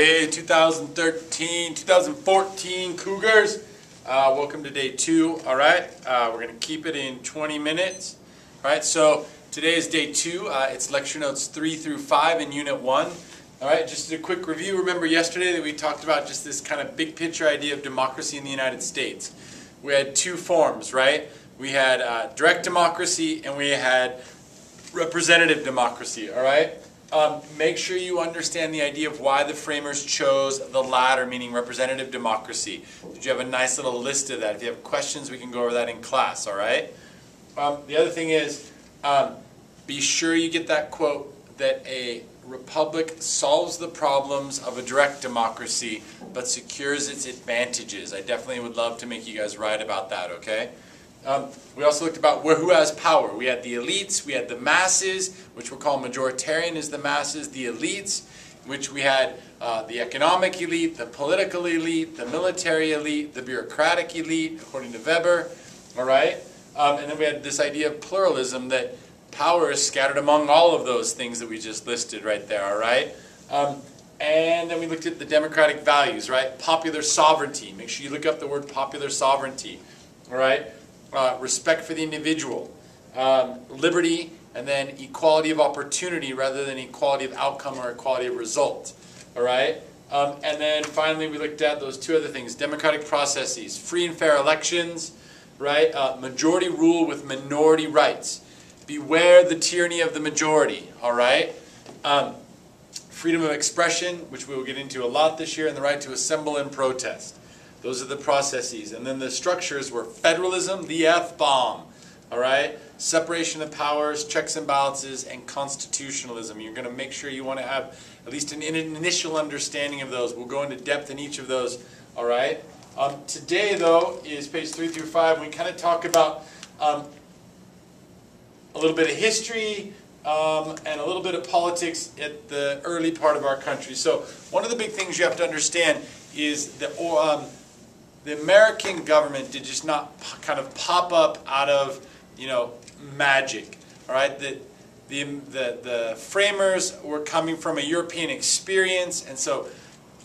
Hey, 2014 Cougars. Welcome to day 2. All right, we're going to keep it in 20 minutes. All right, so today is day 2. It's lecture notes 3 through 5 in Unit 1. All right, just a quick review. Remember yesterday that we talked about just this kind of big picture idea of democracy in the United States. We had 2 forms, right? We had direct democracy and we had representative democracy, all right? Make sure you understand the idea of why the framers chose the latter, meaning representative democracy. Did you have a nice little list of that? If you have questions, we can go over that in class, all right? The other thing is, be sure you get that quote that a republic solves the problems of a direct democracy but secures its advantages. I definitely would love to make you guys write about that, okay? We also looked about who has power. We had the elites, we had the masses, which we'll call majoritarian is the masses, the elites, which we had the economic elite, the political elite, the military elite, the bureaucratic elite, according to Weber, all right? And then we had this idea of pluralism, that power is scattered among all of those things that we just listed right there, all right? And then we looked at the democratic values, right? Popular sovereignty. Make sure you look up the word popular sovereignty, all right? Respect for the individual, liberty, and then equality of opportunity rather than equality of outcome or equality of result. All right? And then finally we looked at those 2 other things, democratic processes, free and fair elections, right? Majority rule with minority rights. Beware the tyranny of the majority, all right? Freedom of expression, which we will get into a lot this year, and the right to assemble and protest. Those are the processes. And then the structures were federalism, the F-bomb, all right? Separation of powers, checks and balances, and constitutionalism. You're going to make sure you want to have at least an initial understanding of those. We'll go into depth in each of those, all right? Today, though, is page 3 through 5. We kind of talk about a little bit of history and a little bit of politics at the early part of our country. So one of the big things you have to understand is that the American government did just not kind of pop up out of, magic. All right, the framers were coming from a European experience, and so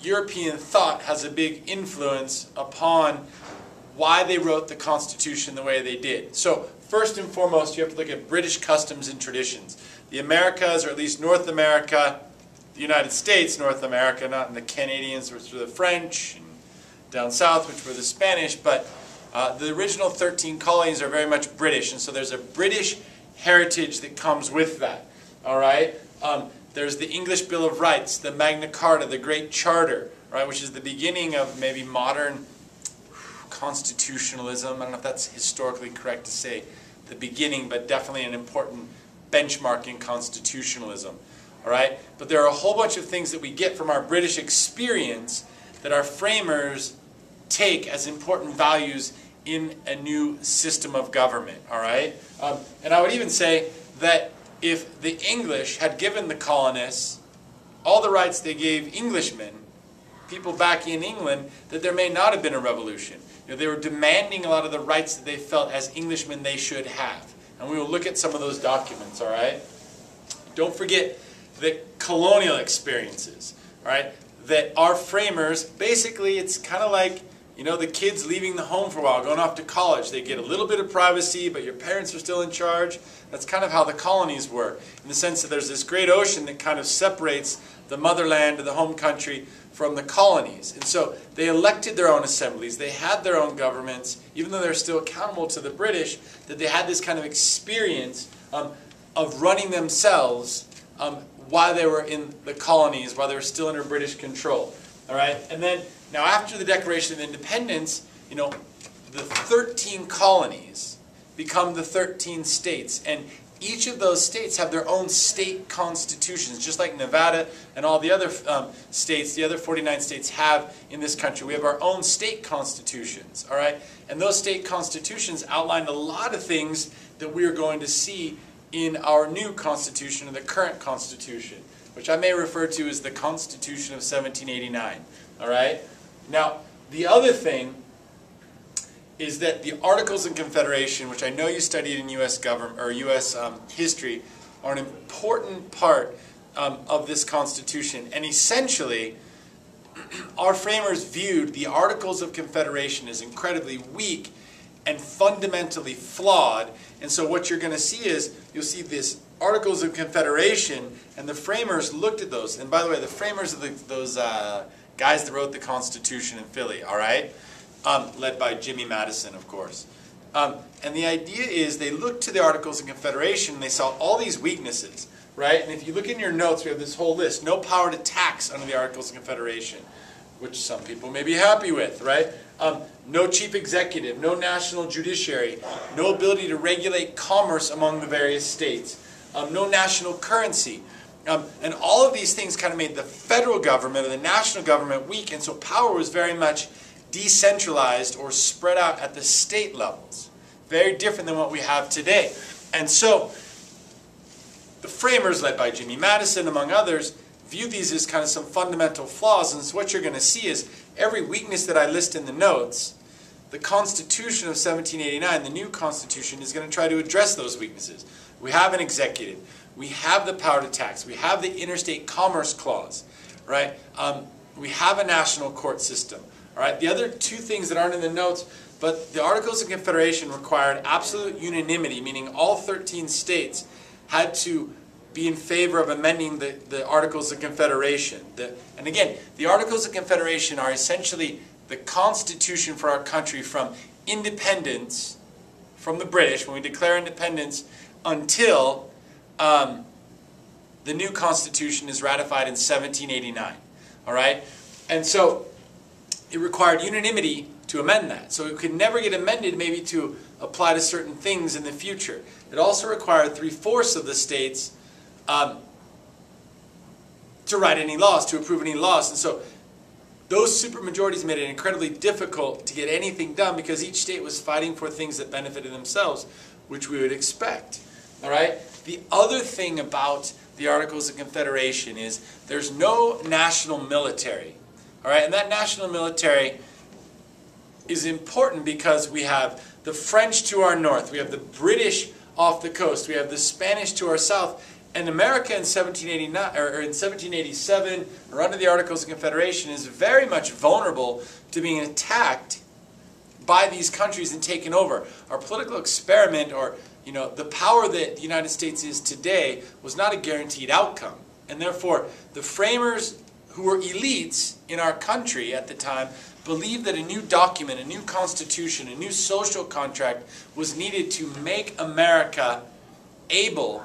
European thought has a big influence upon why they wrote the Constitution the way they did. So first and foremost, you have to look at British customs and traditions. The Americas, or at least North America, the United States, North America, not in the Canadians, which were the French, and down south, which were the Spanish, but the original 13 colonies are very much British, and so there's a British heritage that comes with that, all right? There's the English Bill of Rights, the Magna Carta, the Great Charter, right, which is the beginning of maybe modern constitutionalism. I don't know if that's historically correct to say the beginning, but definitely an important benchmark in constitutionalism, all right? But there are a whole bunch of things that we get from our British experience that our framers take as important values in a new system of government, all right? And I would even say that if the English had given the colonists all the rights they gave Englishmen, people back in England, that there may not have been a revolution. They were demanding a lot of the rights that they felt as Englishmen they should have. And we will look at some of those documents, all right? Don't forget the colonial experiences, all right? That our framers, basically it's kind of like, the kids leaving the home for a while, going off to college. They get a little bit of privacy, but your parents are still in charge. That's kind of how the colonies were, in the sense that there's this great ocean that kind of separates the motherland, the home country, from the colonies. And so they elected their own assemblies. They had their own governments, even though they're still accountable to the British, that they had this kind of experience of running themselves while they were in the colonies, while they were still under British control. All right? And then, now after the Declaration of Independence, the 13 colonies become the 13 states. And each of those states have their own state constitutions, just like Nevada and all the other states, the other 49 states have in this country. We have our own state constitutions, all right? And those state constitutions outline a lot of things that we are going to see in our new Constitution, or the current Constitution, which I may refer to as the Constitution of 1789, all right? Now, the other thing is that the Articles of Confederation, which I know you studied in U.S. government or U.S. history, are an important part of this Constitution. And essentially, our framers viewed the Articles of Confederation as incredibly weak and fundamentally flawed. And so what you're going to see is, you'll see this Articles of Confederation, and the framers looked at those. And by the way, the framers are those guys that wrote the Constitution in Philly, all right? Led by Jimmy Madison, of course. And the idea is they looked to the Articles of Confederation and they saw all these weaknesses, right? And if you look in your notes, we have this whole list. No power to tax under the Articles of Confederation, which some people may be happy with, right? No chief executive, no national judiciary, no ability to regulate commerce among the various states, no national currency. And all of these things kind of made the federal government or the national government weak, and so power was very much decentralized or spread out at the state levels. Very different than what we have today. And so the framers, led by Jimmy Madison among others, view these as kind of some fundamental flaws. And so what you're going to see is every weakness that I list in the notes, the Constitution of 1789, the new Constitution, is going to try to address those weaknesses. We have an executive. We have the power to tax. We have the interstate commerce clause, right? We have a national court system. All right. The other two things that aren't in the notes, but the Articles of Confederation required absolute unanimity, meaning all 13 states had to be in favor of amending the Articles of Confederation. And again, the Articles of Confederation are essentially the Constitution for our country from independence from the British, when we declare independence, until the new Constitution is ratified in 1789. All right? And so it required unanimity to amend that. So it could never get amended maybe to apply to certain things in the future. It also required 3/4 of the states to write any laws, to approve any laws. And so those supermajorities made it incredibly difficult to get anything done because each state was fighting for things that benefited themselves, which we would expect. All right? The other thing about the Articles of Confederation is there's no national military. All right? And that national military is important because we have the French to our north, we have the British off the coast, we have the Spanish to our south, and America in 1789 or in 1787, or under the Articles of Confederation, is very much vulnerable to being attacked by these countries and taken over. Our political experiment, or the power that the United States is today, was not a guaranteed outcome, and therefore the framers, who were elites in our country at the time, believed that a new document, a new constitution, a new social contract was needed to make America able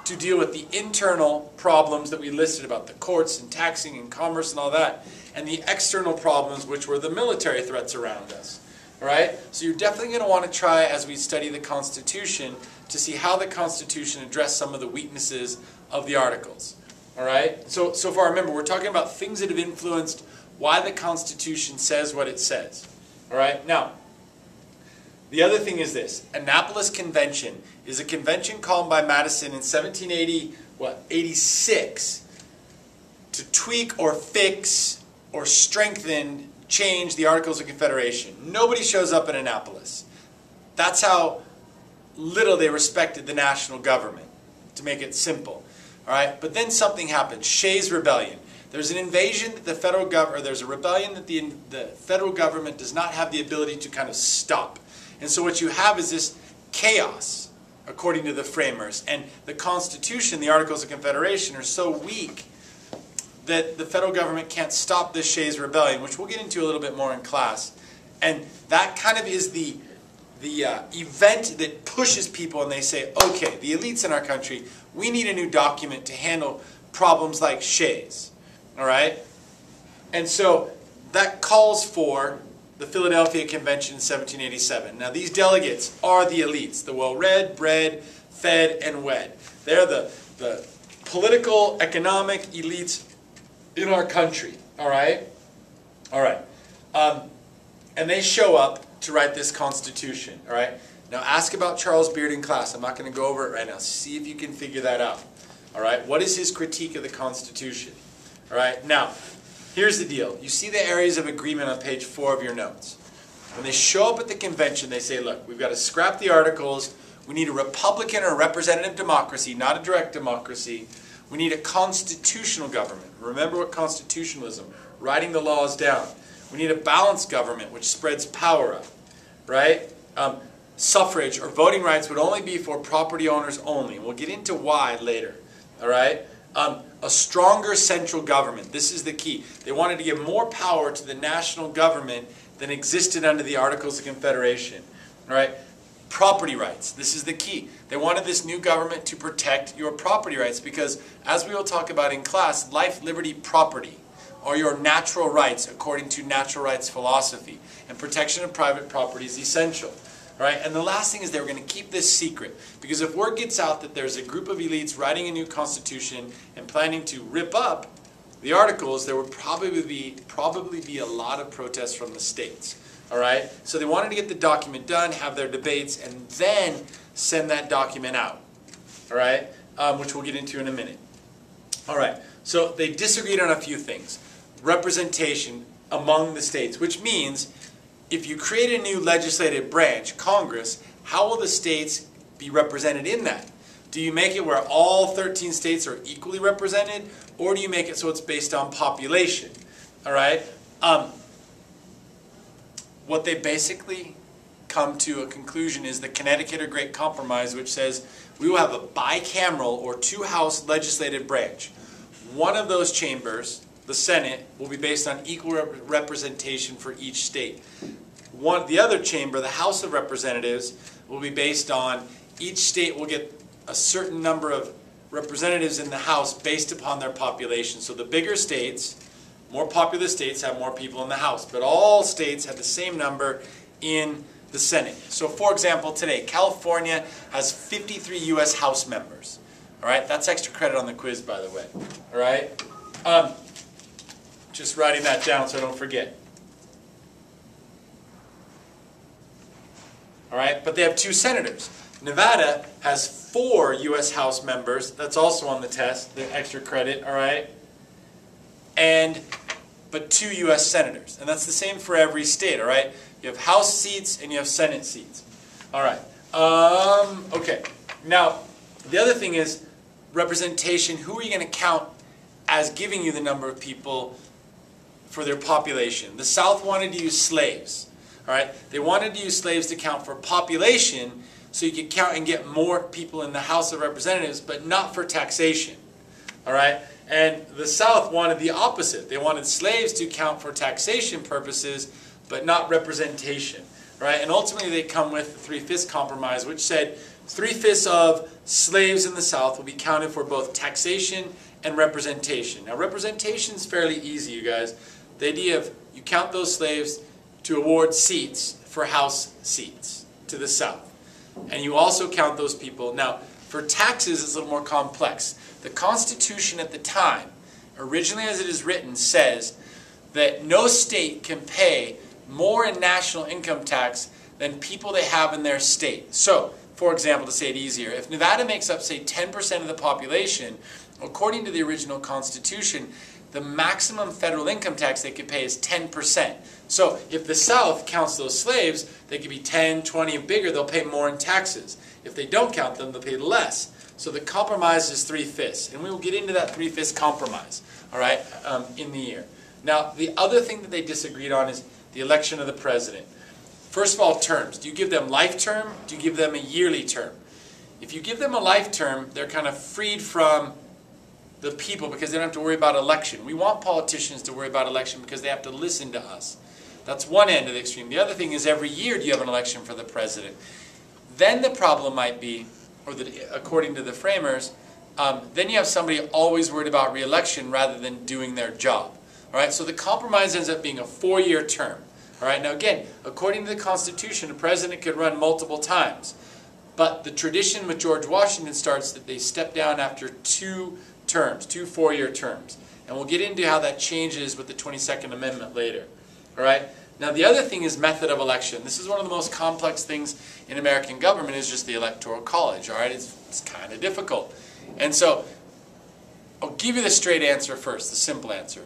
to deal with the internal problems that we listed about, the courts and taxing and commerce and all that, and the external problems, which were the military threats around us. All right? So you're definitely going to want to try, as we study the Constitution, to see how the Constitution addressed some of the weaknesses of the Articles. All right? So far, remember, we're talking about things that have influenced why the Constitution says what it says. All right? Now, the other thing is this. Annapolis Convention is a convention called by Madison in 1786 to tweak or fix or strengthen, change the Articles of Confederation. Nobody shows up in Annapolis. That's how little they respected the national government, to make it simple. All right? But then something happened. Shays' Rebellion. There's an invasion that the federal government, or there's a rebellion that the federal government does not have the ability to kind of stop. And so what you have is this chaos, according to the framers. And the Constitution, the Articles of Confederation, are so weak that the federal government can't stop this Shays' Rebellion, which we'll get into a little bit more in class. And that kind of is the event that pushes people, and they say, okay, the elites in our country, we need a new document to handle problems like Shays. All right? And so that calls for the Philadelphia Convention in 1787. Now, these delegates are the elites, the well-read, bred, fed, and wed. They're the political, economic elites in our country. All right? All right. And they show up to write this Constitution. All right? Now, ask about Charles Beard in class. I'm not going to go over it right now. See if you can figure that out. All right? What is his critique of the Constitution? All right? Now, here's the deal. You see the areas of agreement on page 4 of your notes. When they show up at the convention, they say, look, we've got to scrap the Articles. We need a Republican or representative democracy, not a direct democracy. We need a constitutional government. Remember what constitutionalism, writing the laws down. We need a balanced government which spreads power up, right? Suffrage or voting rights would only be for property owners only. We'll get into why later, all right? A stronger central government. This is the key. They wanted to give more power to the national government than existed under the Articles of Confederation, all right? Property rights. This is the key. They wanted this new government to protect your property rights because, as we will talk about in class, life, liberty, property are your natural rights according to natural rights philosophy, and protection of private property is essential. All right? And the last thing is they were going to keep this secret, because if word gets out that there's a group of elites writing a new constitution and planning to rip up the articles, there would probably be a lot of protests from the states. All right? So they wanted to get the document done, have their debates, and then send that document out. All right? Which we'll get into in a minute. All right. So they disagreed on a few things. Representation among the states, which means if you create a new legislative branch, Congress, how will the states be represented in that? Do you make it where all 13 states are equally represented, or do you make it so it's based on population? All right? What they basically come to a conclusion is the Connecticut or Great Compromise, which says we will have a bicameral or two-house legislative branch. One of those chambers, the Senate, will be based on equal representation for each state. The other chamber, the House of Representatives, will be based on each state will get a certain number of representatives in the House based upon their population. So the bigger states, more populous states, have more people in the House, but all states have the same number in the Senate. So for example, today, California has 53 U.S. House members. All right, that's extra credit on the quiz, by the way. All right, just writing that down so I don't forget. All right, but they have 2 senators. Nevada has 4 U.S. House members. That's also on the test, the extra credit. All right, but 2 U.S. senators, and that's the same for every state. All right, you have House seats and you have Senate seats. All right. Okay. Now, the other thing is representation. Who are you going to count as giving you the number of people for their population? The South wanted to use slaves. All right, they wanted to use slaves to count for population, so you could count and get more people in the House of Representatives, but not for taxation. All right, and the South wanted the opposite. They wanted slaves to count for taxation purposes, but not representation. All right, and ultimately they come with the 3/5 compromise, which said 3/5 of slaves in the South will be counted for both taxation and representation. Now, representation is fairly easy, you guys. The idea of you count those slaves to award seats for House seats to the South. And you also count those people. Now, for taxes, it's a little more complex. The Constitution at the time, originally as it is written, says that no state can pay more in national income tax than people they have in their state. So, for example, to say it easier, if Nevada makes up, say, 10% of the population, according to the original Constitution, the maximum federal income tax they could pay is 10%. So if the South counts those slaves, they could be 10, 20 and bigger, they'll pay more in taxes. If they don't count them, they'll pay less. So the compromise is 3/5. And we will get into that 3/5 compromise, all right, in the year. Now, the other thing that they disagreed on is the election of the president. First of all, terms. Do you give them life term? Do you give them a yearly term? If you give them a life term, they're kind of freed from the people because they don't have to worry about election. We want politicians to worry about election because they have to listen to us. That's one end of the extreme. The other thing is every year do you have an election for the president. Then the problem might be, according to the framers, then you have somebody always worried about re-election rather than doing their job. All right, so the compromise ends up being a 4-year term. All right, now again, according to the Constitution, a president could run multiple times. But the tradition with George Washington starts that they step down after 2 terms, 2 4-year terms. And we'll get into how that changes with the 22nd Amendment later. All right? Now the other thing is method of election. This is one of the most complex things in American government is just the Electoral College. All right? It's kind of difficult. And so I'll give you the straight answer first, the simple answer.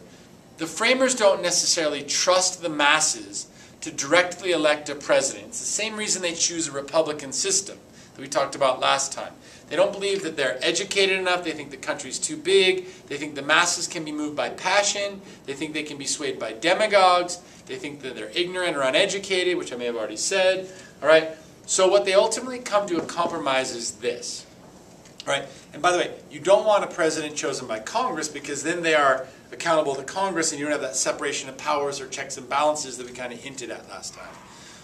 The framers don't necessarily trust the masses to directly elect a president. It's the same reason they choose a Republican system that we talked about last time. They don't believe that they're educated enough. They think the country's too big. They think the masses can be moved by passion. They think they can be swayed by demagogues. They think that they're ignorant or uneducated, which I may have already said. All right. So what they ultimately come to a compromise is this. All right. And by the way, you don't want a president chosen by Congress, because then they are accountable to Congress and you don't have that separation of powers or checks and balances that we kind of hinted at last time.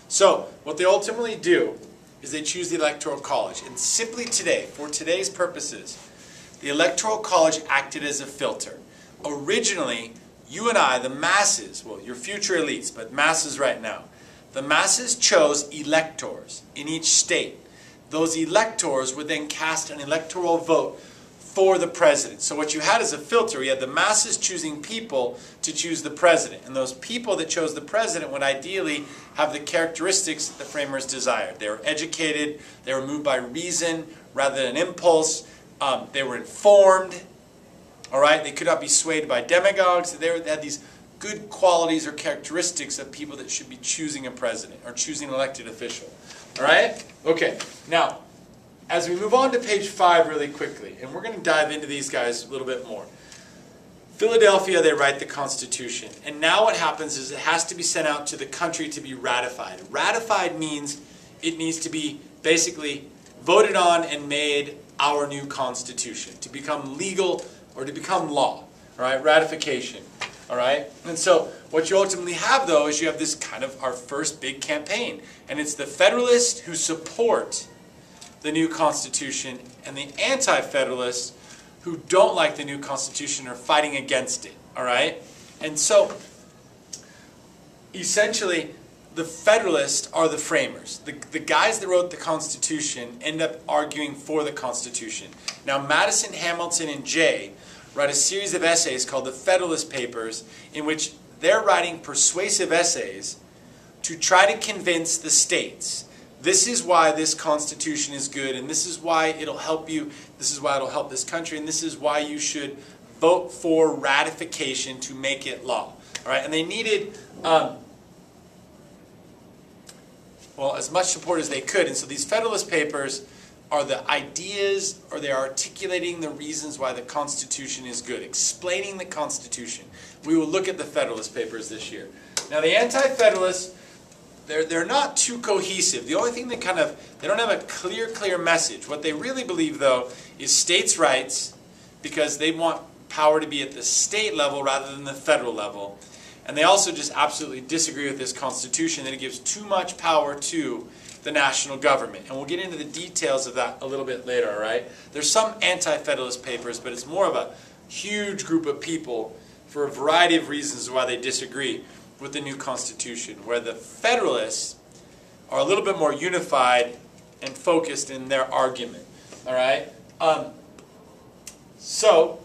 So what they ultimately do is they choose the Electoral College. And simply today, for today's purposes, the Electoral College acted as a filter. Originally, you and I, the masses, well, your future elites, but masses right now, the masses chose electors in each state. Those electors would then cast an electoral vote for the president. So what you had is a filter. You had the masses choosing people to choose the president. And those people that chose the president would ideally have the characteristics that the framers desired. They were educated. They were moved by reason rather than impulse. They were informed. All right? They could not be swayed by demagogues. They had these good qualities or characteristics of people that should be choosing a president or choosing an elected official. All right? Okay. Now, as we move on to page 5 really quickly, and we're going to dive into these guys a little bit more. Philadelphia, they write the Constitution. And now what happens is it has to be sent out to the country to be ratified. Ratified means it needs to be basically voted on and made our new Constitution, to become legal or to become law. All right, ratification. All right, and so what you ultimately have, though, is you have this kind of our first big campaign. And it's the Federalists who support the new Constitution, and the Anti-Federalists who don't like the new Constitution are fighting against it. All right? And so, essentially, the Federalists are the framers. The guys that wrote the Constitution end up arguing for the Constitution. Now, Madison, Hamilton, and Jay write a series of essays called the Federalist Papers, in which they're writing persuasive essays to try to convince the states. This is why this Constitution is good, and this is why it'll help you, this is why it'll help this country, and this is why you should vote for ratification to make it law. All right, and they needed, well, as much support as they could, and so these Federalist Papers are the ideas, or they're articulating the reasons why the Constitution is good, explaining the Constitution. We will look at the Federalist Papers this year. Now, the Anti-Federalists, they're not too cohesive. The only thing they don't have a clear message. What they really believe, though, is states' rights, because they want power to be at the state level rather than the federal level. And they also just absolutely disagree with this Constitution, that it gives too much power to the national government. And we'll get into the details of that a little bit later, all right? There's some Anti-Federalist papers, but it's more of a huge group of people for a variety of reasons why they disagree with the new Constitution, where the Federalists are a little bit more unified and focused in their argument. All right? So,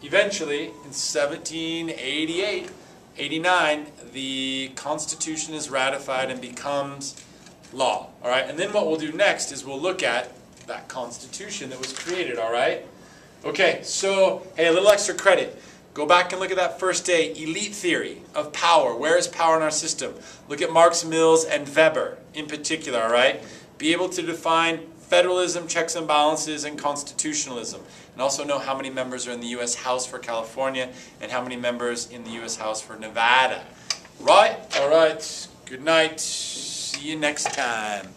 eventually, in 1788, 89, the Constitution is ratified and becomes law. All right? And then what we'll do next is we'll look at that Constitution that was created. All right? Okay, so, hey, a little extra credit. Go back and look at that first day, elite theory of power. Where is power in our system? Look at Marx, Mills, and Weber in particular, all right? Be able to define federalism, checks and balances, and constitutionalism. And also know how many members are in the U.S. House for California and how many members in the U.S. House for Nevada. Right? All right. Good night. See you next time.